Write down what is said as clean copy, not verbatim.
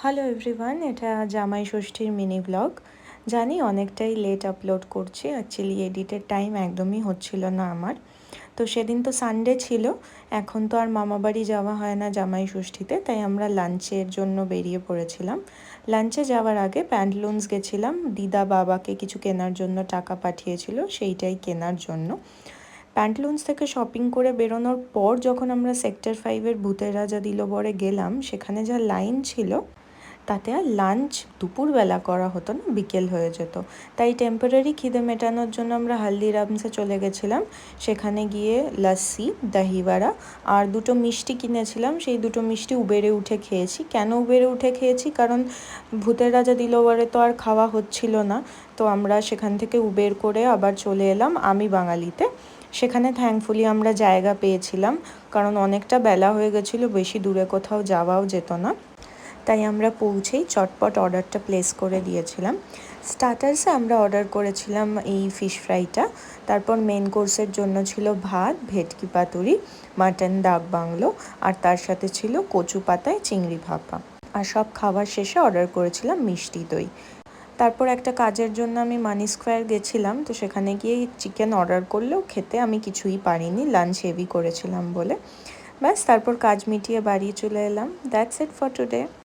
Hello everyone, এটা জামাই ষষ্ঠীর মিনি ব্লগ। জানি অনেকটাই লেট আপলোড করছি, অ্যাকচুয়ালি এডিটের টাইম একদমই হচ্ছিল না আমার। তো সেদিন তো সানডে ছিল, এখন তো আর মামাবাড়ি যাওয়া হয় না জামাই ষষ্ঠীতে, তাই আমরা লাঞ্চের জন্য বেরিয়ে পড়েছিলাম। লাঞ্চে যাওয়ার আগে প্যান্টলুন্স গেছিলাম, দিদা বাবাকে কিছু কেনার জন্য টাকা পাঠিয়েছিল, সেইটাই কেনার জন্য। প্যান্টলুন্স থেকে শপিং করে বেরোনোর পর যখন আমরা সেক্টর 5-এর ভূতের রাজা দিল বরে গেলাম, সেখানে যা লাইন ছিল তাতে আর লাঞ্চ দুপুরবেলা করা হতো না, বিকেল হয়ে যেত। তাই টেম্পোরারি খিদে মেটানোর জন্য আমরা হালদিরামসে চলে গেছিলাম। সেখানে গিয়ে লস্যি, দহিবাড়া আর দুটো মিষ্টি কিনেছিলাম। সেই দুটো মিষ্টি উবেরে উঠে খেয়েছি। কেন উবেরে উঠে খেয়েছি? কারণ ভূতের রাজা দিলওয়ারে তো আর খাওয়া হচ্ছিল না, তো আমরা সেখান থেকে উবের করে আবার চলে এলাম আমি বাঙালিতে। সেখানে থ্যাঙ্কফুলি আমরা জায়গা পেয়েছিলাম, কারণ অনেকটা বেলা হয়ে গেছিলো, বেশি দূরে কোথাও যাওয়াও যেত না। তাই আমরা পৌঁছেই চটপট অর্ডারটা প্লেস করে দিয়েছিলাম। স্টার্টার্সে আমরা অর্ডার করেছিলাম এই ফিশ ফ্রাইটা, তারপর মেন কোর্সের জন্য ছিল ভাত, ভেটকি পাতুরি, মাটন ডাক বাংলো, আর তার সাথে ছিল কচু পাতায় চিংড়ি ভাপা। আর সব খাবার শেষে অর্ডার করেছিলাম মিষ্টি দই। তারপর একটা কাজের জন্য আমি মানি স্কোয়ার গেছিলাম, তো সেখানে গিয়ে চিকেন অর্ডার করলেও খেতে আমি কিছুই পারিনি, লাঞ্চ হেভি করেছিলাম বলে। ব্যাস, তারপর কাজ মিটিয়ে বাড়ি চলে এলাম। That's it for today.